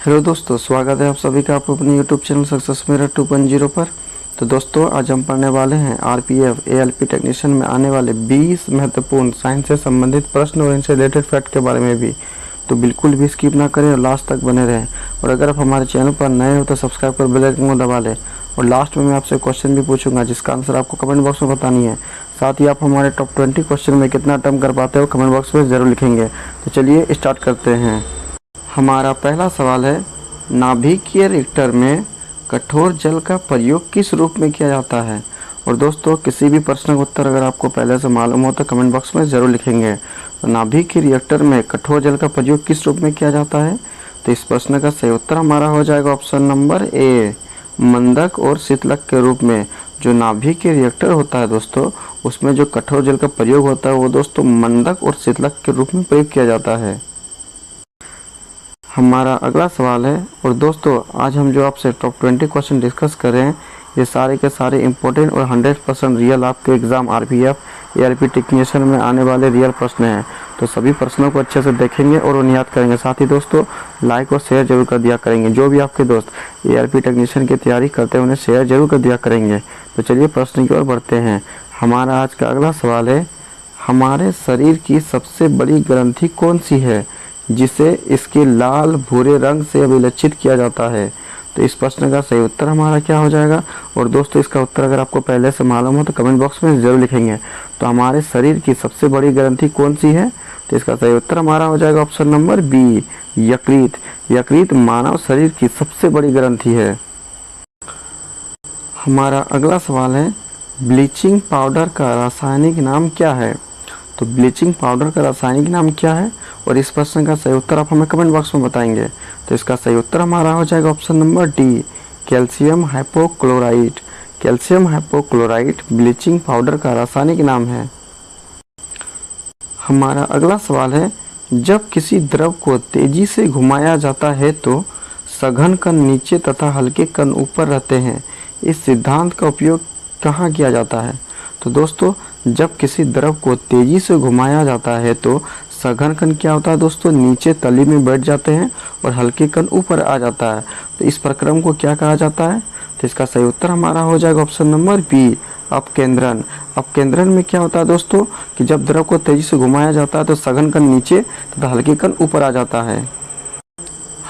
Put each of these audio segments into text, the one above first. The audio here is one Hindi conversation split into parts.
हेलो दोस्तों, स्वागत है आप सभी का आपको अपने यूट्यूब चैनल सक्सेस मेरा 2.0 पर। तो दोस्तों, आज हम पढ़ने वाले हैं आरपीएफ एएलपी टेक्नीशियन में आने वाले 20 महत्वपूर्ण साइंस से संबंधित प्रश्न और इनसे रिलेटेड फैक्ट के बारे में भी। तो बिल्कुल भी स्किप ना करें और लास्ट तक बने रहें। और अगर आप हमारे चैनल पर नए हो तो सब्सक्राइब कर बेल आइकन को दबा लें। और लास्ट में मैं आपसे क्वेश्चन भी पूछूंगा जिसका आंसर आपको कमेंट बॉक्स में बतानी है। साथ ही आप हमारे टॉप 20 क्वेश्चन में कितना अटेम्प्ट कर पाते हो कमेंट बॉक्स में ज़रूर लिखेंगे। तो चलिए स्टार्ट करते हैं। हमारा पहला सवाल है, नाभिकीय रिएक्टर में कठोर जल का प्रयोग किस रूप में किया जाता है। और दोस्तों, किसी भी प्रश्न का उत्तर अगर आपको पहले से मालूम हो तो कमेंट बॉक्स में ज़रूर लिखेंगे। तो नाभिकीय रिएक्टर में कठोर जल का प्रयोग किस रूप में किया जाता है। तो इस प्रश्न का सही उत्तर हमारा हो जाएगा ऑप्शन नंबर ए, मंदक और शीतलक के रूप में। जो नाभिकीय रिएक्टर होता है दोस्तों, उसमें जो कठोर जल का प्रयोग होता है वो दोस्तों मंदक और शीतलक के रूप में प्रयोग किया जाता है। हमारा अगला सवाल है, और दोस्तों आज हम जो आपसे टॉप 20 क्वेश्चन डिस्कस कर रहे हैं ये सारे के सारे इंपॉर्टेंट और 100% रियल आपके एग्जाम आरपीएफ एएलपी टेक्नीशियन में आने वाले रियल प्रश्न हैं। तो सभी प्रश्नों को अच्छे से देखेंगे और उन्हें याद करेंगे। साथ ही दोस्तों, लाइक और शेयर जरूर कर दिया करेंगे। जो भी आपके दोस्त एएलपी टेक्नीशियन की तैयारी करते हैं उन्हें शेयर जरूर कर दिया करेंगे। तो चलिए प्रश्न की ओर बढ़ते हैं। हमारा आज का अगला सवाल है, हमारे शरीर की सबसे बड़ी ग्रंथि कौन सी है जिसे इसके लाल भूरे रंग से अभिलक्षित किया जाता है। तो इस प्रश्न का सही उत्तर हमारा क्या हो जाएगा। और दोस्तों, इसका उत्तर अगर आपको पहले से मालूम हो तो कमेंट बॉक्स में ज़रूर लिखेंगे। तो हमारे शरीर की सबसे बड़ी ग्रंथि कौन सी है। तो इसका सही उत्तर हमारा हो जाएगा ऑप्शन नंबर बी, यकृत। यकृत मानव शरीर की सबसे बड़ी ग्रंथि है। हमारा अगला सवाल है, ब्लीचिंग पाउडर का रासायनिक नाम क्या है। तो ब्लीचिंग पाउडर का रासायनिक नाम क्या है और इस प्रश्न का सही उत्तर आप हमें कमेंट बॉक्स में बताएंगे। तो इसका सही उत्तर हमारा हो जाएगा option number D, calcium hypochlorite. Calcium hypochlorite bleaching powder का रासायनिक नाम है। हमारा अगला सवाल है, जब किसी द्रव को तेजी से घुमाया जाता है तो सघन कण नीचे तथा हल्के कण ऊपर रहते हैं। इस सिद्धांत का उपयोग कहाँ किया जाता है। तो दोस्तों, जब किसी द्रव को तेजी से घुमाया जाता है तो सघन कण क्या होता है दोस्तों, नीचे तली में बैठ जाते हैं और हल्के कण ऊपर आ जाता है। तो इस प्रक्रम को क्या कहा जाता है। तो इसका सही उत्तर हमारा हो जाएगा ऑप्शन नंबर बी, अपकेंद्रण। अपकेंद्रण में क्या होता है दोस्तों कि जब द्रव को तेजी से घुमाया जाता है तो सघन कण नीचे तथा हल्के कण ऊपर आ जाता है।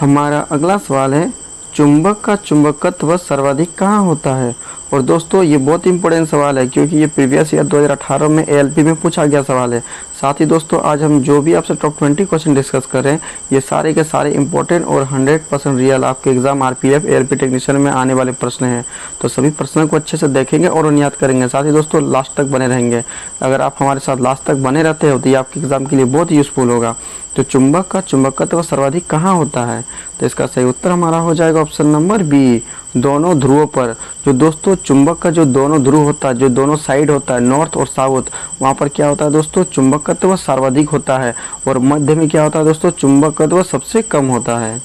हमारा अगला सवाल है, चुंबक का चुंबकत्व सर्वाधिक कहाँ होता है। और दोस्तों, ये बहुत इंपॉर्टेंट सवाल है क्योंकि ये प्रीवियस ईयर 2018 में एएलपी में पूछा गया सवाल है। साथ ही दोस्तों, आज हम जो भी आपसे टॉप 20 क्वेश्चन डिस्कस कर रहे हैं ये सारे के सारे इंपॉर्टेंट और 100% रियल आपके एग्जाम आरपीएफ एएलपी टेक्नीशियन में आने वाले प्रश्न हैं। तो सभी प्रश्नों को अच्छे से देखेंगे और उन्हें याद करेंगे। साथ ही दोस्तों, लास्ट तक बने रहेंगे। अगर आप हमारे साथ लास्ट तक बने रहते हो तो ये आपके एग्जाम के लिए बहुत यूजफुल होगा। तो चुंबक का चुंबकत्व सर्वाधिक कहाँ होता है। तो इसका सही उत्तर हमारा हो जाएगा ऑप्शन नंबर बी, दोनों ध्रुवों पर। जो दोस्तों चुंबक का जो दोनों ध्रुव होता है, जो दोनों साइड होता है, नॉर्थ और साउथ, वहाँ पर क्या होता है दोस्तों, चुंबकत्व सर्वाधिक होता है। और मध्य में क्या होता है दोस्तों, चुंबकत्व सबसे कम होता है।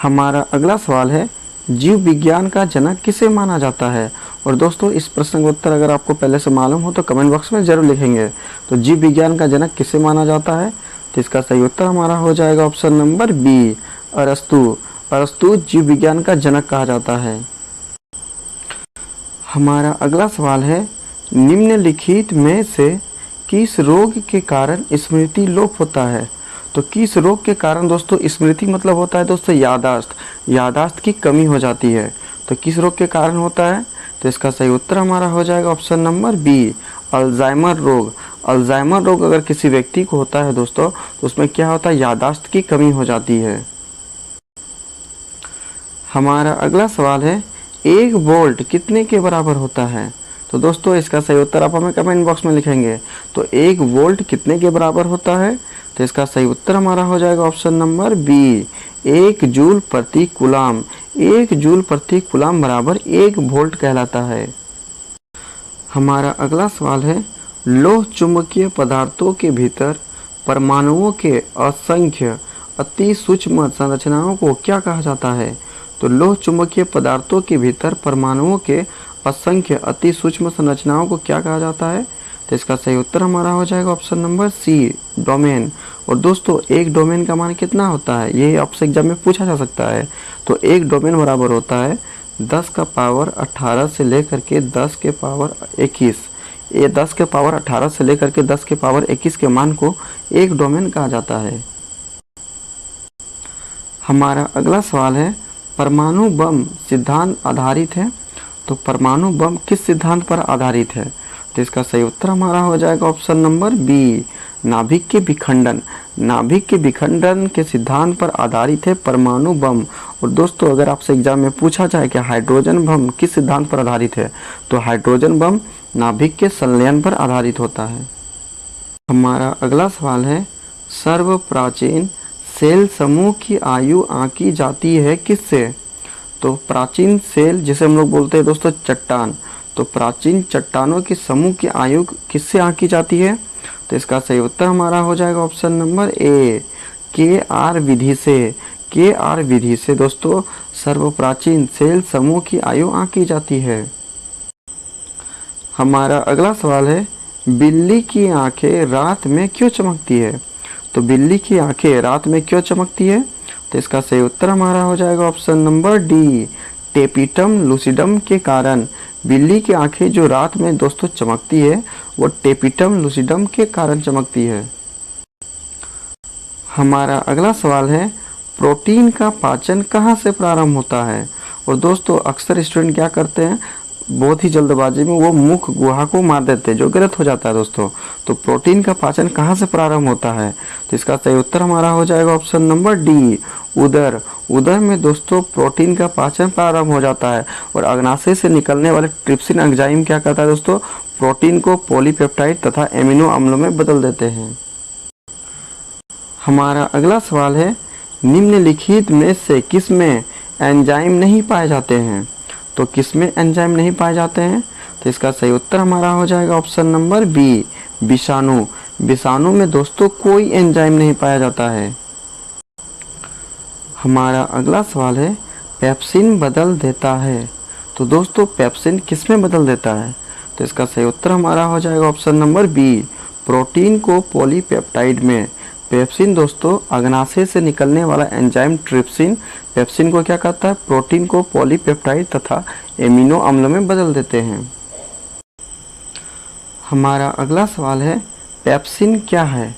हमारा अगला सवाल है, जीव विज्ञान का जनक किसे माना जाता है। और दोस्तों, इस प्रश्न का उत्तर अगर आपको पहले से मालूम हो तो कमेंट बॉक्स में जरूर लिखेंगे। तो जीव विज्ञान का जनक किसे माना जाता है। तो इसका सही उत्तर हमारा हो जाएगा ऑप्शन नंबर बी, अरस्तु। अरस्तु जीव विज्ञान का जनक कहा जाता है। हमारा अगला सवाल है, निम्नलिखित में से किस रोग के कारण स्मृति लोप होता है। तो किस रोग के कारण दोस्तों स्मृति मतलब होता है दोस्तों यादाश्त, यादाश्त की कमी हो जाती है। तो किस रोग के कारण होता है। तो इसका सही उत्तर हमारा हो जाएगा ऑप्शन नंबर बी, अल्जाइमर रोग। अल्जाइमर रोग अगर किसी व्यक्ति को होता है दोस्तों तो उसमें क्या होता है, यादाश्त की कमी हो जाती है। हमारा अगला सवाल है, 1 वोल्ट कितने के बराबर होता है। तो दोस्तों, इसका सही उत्तर आप हमें कमेंट बॉक्स में लिखेंगे। तो 1 वोल्ट कितने के बराबर होता है। तो इसका सही उत्तर हमारा हो जाएगा ऑप्शन नंबर बी, 1 जूल प्रति कूलाम। 1 जूल प्रति कूलाम बराबर 1 वोल्ट कहलाता है। हमारा अगला सवाल है, लोह चुंबकीय पदार्थों के भीतर परमाणुओं के असंख्य अति सूक्ष्म संरचनाओं को क्या कहा जाता है। तो लोह चुंबकीय पदार्थों के भीतर परमाणुओं के असंख्य अति सूक्ष्म संरचनाओं को क्या कहा जाता है। तो इसका सही उत्तर हमारा हो जाएगा ऑप्शन नंबर सी, डोमेन। और दोस्तों एक डोमेन का मान कितना होता है, ये आपसे एग्जाम में पूछा जा सकता है। तो एक डोमेन बराबर होता है 10 का पावर 18 से लेकर के 10 के पावर 21। ये 10 के पावर 18 से लेकर के 10 के पावर 21 के मान को एक डोमेन कहा जाता है। हमारा अगला सवाल है, परमाणु बम सिद्धांत आधारित है। तो परमाणु बम किस सिद्धांत पर आधारित है? तो इसका सही उत्तर हमारा हो जाएगा ऑप्शन नंबर बी, नाभिक के विखंडन। नाभिक के विखंडन के सिद्धांत पर आधारित है परमाणु बम। और दोस्तों अगर आपसे एग्जाम में पूछा जाए कि हाइड्रोजन बम किस सिद्धांत पर आधारित है, तो हाइड्रोजन बम नाभिक के संलयन पर आधारित होता है। हमारा अगला सवाल है, सर्व प्राचीन सेल समूह की आयु आंकी जाती है किससे? तो प्राचीन सेल जिसे हम लोग बोलते हैं दोस्तों चट्टान, तो प्राचीन चट्टानों के समूह की आयु किससे आंकी जाती है? तो इसका सही उत्तर हमारा हो जाएगा ऑप्शन नंबर ए, के-आर विधि से। के-आर विधि से दोस्तों सर्वप्राचीन सेल समूह की आयु आंकी जाती है। हमारा अगला सवाल है, बिल्ली की आंखें रात में क्यों चमकती है? तो बिल्ली की आंखें रात में क्यों चमकती है? तो इसका सही उत्तर हमारा हो जाएगा option number D, tapetum lucidum के कारण। बिल्ली की आंखें जो रात में दोस्तों चमकती है वो टेपिटम लूसिडम के कारण चमकती है। हमारा अगला सवाल है, प्रोटीन का पाचन कहाँ से प्रारंभ होता है? और दोस्तों अक्सर स्टूडेंट क्या करते हैं, बहुत ही जल्दबाजी में वो मुख गुहा को मार देते हैं, जो गलत हो जाता है दोस्तों। तो प्रोटीन का पाचन कहाँ से प्रारंभ होता है? तो इसका सही उत्तर हमारा हो जाएगा ऑप्शन नंबर डी, उदर। उदर में दोस्तों प्रोटीन का पाचन प्रारंभ हो जाता है। और अग्नाशय से निकलने वाले ट्रिप्सिन एंजाइम क्या करता है दोस्तों, प्रोटीन को पॉलीपेप्टाइड तथा एमिनो अम्लों में बदल देते हैं। हमारा अगला सवाल है, निम्नलिखित में से किस में एंजाइम नहीं पाए जाते हैं? तो किस में एंजाइम नहीं पाए जाते हैं? तो इसका सही उत्तर हमारा हो जाएगा ऑप्शन नंबर बी, विषाणु। विषाणु में दोस्तों कोई एंजाइम नहीं पाया जाता है। हमारा अगला सवाल है, पेप्सिन बदल देता है। तो दोस्तों पेप्सिन किस में बदल देता है? तो इसका सही उत्तर हमारा हो जाएगा ऑप्शन नंबर बी, प्रोटीन को पॉलीपेप्टाइड में। पेप्सिन दोस्तों अग्नाशय से निकलने वाला एंजाइम ट्रिप्सिन पेप्सिन को क्या करता है, प्रोटीन को पॉलीपेप्टाइड तथा एमिनो अम्ल में बदल देते हैं। हमारा अगला सवाल है, पेप्सिन क्या है?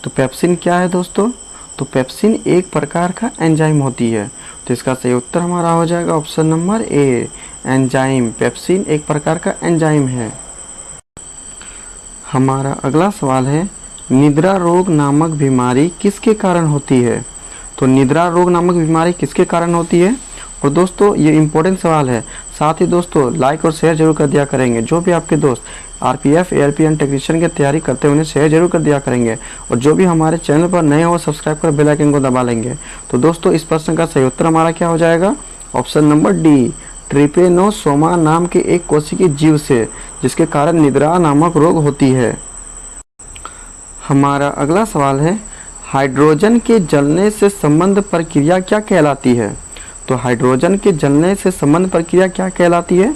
तो पेप्सिन क्या है दोस्तों? तो पेप्सिन एक प्रकार का एंजाइम होती है। तो इसका सही उत्तर हमारा हो जाएगा option number A, enzyme. Pepsin एक प्रकार का एंजाइम है। हमारा अगला सवाल है, निद्रा रोग नामक बीमारी किसके कारण होती है? तो निद्रा रोग नामक बीमारी किसके कारण होती है? और दोस्तों ये इम्पोर्टेंट सवाल है, साथ ही दोस्तों लाइक और शेयर जरूर कर दिया करेंगे। जो भी आपके दोस्त आरपीएफ एआरपीएन टेक्नीशियन की तैयारी करते हैं उन्हें शेयर जरूर कर दिया करेंगे। और जो भी हमारे चैनल पर नए हो सब्सक्राइब कर बेल आइकन को दबा लेंगे। तो दोस्तों इस प्रश्न का सही उत्तर हमारा क्या हो जाएगा, ऑप्शन नंबर डी, ट्रिपेनोसोमा नाम के एक कोशिकीय जीव से, जिसके कारण निद्रा नामक रोग होती है। हमारा अगला सवाल है, हाइड्रोजन के जलने से संबंध प्रक्रिया क्या कहलाती है? तो हाइड्रोजन के जलने से संबंध प्रक्रिया क्या कहलाती है?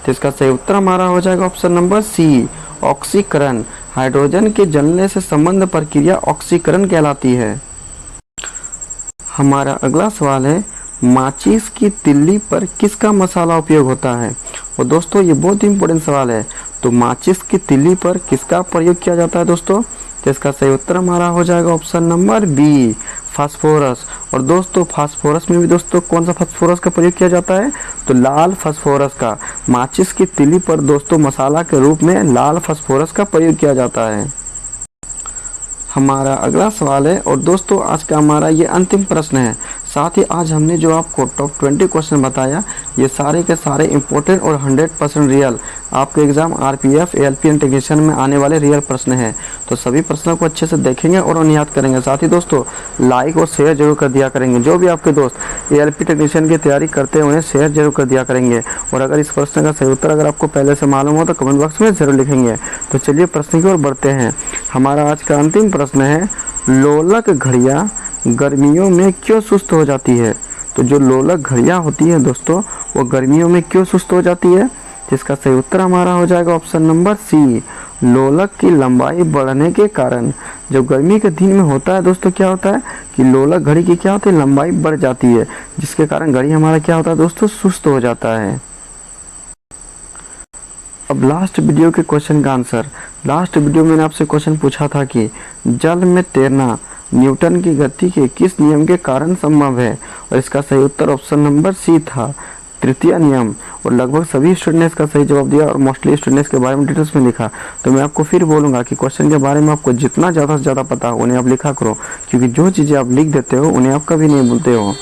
तो इसका सही उत्तर हमारा हो जाएगा ऑप्शन नंबर सी, ऑक्सीकरण। हाइड्रोजन के जलने से संबंध प्रक्रिया ऑक्सीकरण कहलाती है। हमारा अगला सवाल है, माचिस की तिल्ली पर किसका मसाला उपयोग होता है? और दोस्तों ये बहुत ही इंपॉर्टेंट सवाल है। तो माचिस की तिल्ली पर किसका प्रयोग किया जाता है दोस्तों? तो इसका सही उत्तर हमारा हो जाएगा ऑप्शन नंबर बी, फास्फोरस। और दोस्तों फास्फोरस में भी दोस्तों कौन सा फास्फोरस का प्रयोग किया जाता है? तो लाल फास्फोरस का। माचिस की तिल्ली पर दोस्तों मसाला के रूप में लाल फास्फोरस का प्रयोग किया जाता है। हमारा अगला सवाल है, और दोस्तों आज का हमारा ये अंतिम प्रश्न है। साथ ही आज हमने जो आपको टॉप 20 क्वेश्चन बताया, ये सारे के सारे इंपॉर्टेंट और 100% रियल आपके एग्जाम आरपीएफ एएलपीएन टेक्नीशियन में आने वाले रियल प्रश्न हैं। तो सभी प्रश्नों को अच्छे से देखेंगे और उन्हें याद करेंगे। साथ ही दोस्तों लाइक और शेयर जरूर कर दिया करेंगे। जो भी आपके दोस्त एएलपी टेक्नीशियन की तैयारी करते हैं उन्हें शेयर जरूर कर दिया करेंगे। और अगर इस प्रश्न का सही उत्तर अगर आपको पहले से मालूम हो तो कमेंट बॉक्स में जरूर लिखेंगे। तो चलिए प्रश्न की ओर बढ़ते हैं। हमारा आज का अंतिम प्रश्न है, लोलक घड़ियाँ गर्मियों में क्यों सुस्त हो जाती है? तो जो लोलक घड़ियाँ होती है दोस्तों वो गर्मियों में क्यों सुस्त हो जाती है? जिसका सही उत्तर हमारा हो जाएगा ऑप्शन नंबर सी, लोलक की लंबाई बढ़ने के कारण। जब गर्मी के दिन में होता है दोस्तों, क्या होता है कि लोलक घड़ी की क्या होती है, लंबाई बढ़ जाती है, जिसके कारण घड़ी हमारा क्या होता है दोस्तों, सुस्त हो जाता है। अब लास्ट वीडियो के क्वेश्चन का आंसर। लास्ट वीडियो में मैंने आपसे क्वेश्चन पूछा था कि जल में तैरना न्यूटन की गति के किस नियम के कारण संभव है, और इसका सही उत्तर ऑप्शन नंबर सी था, तृतीय नियम। और लगभग सभी स्टूडेंट ने इसका सही जवाब दिया और मोस्टली स्टूडेंट्स के बारे में डिटेल्स में लिखा। तो मैं आपको फिर बोलूँगा कि क्वेश्चन के बारे में आपको जितना ज़्यादा से ज़्यादा पता हो उन्हें आप लिखा करो, क्योंकि जो चीज़ें आप लिख देते हो उन्हें आप कभी नहीं भूलते हो।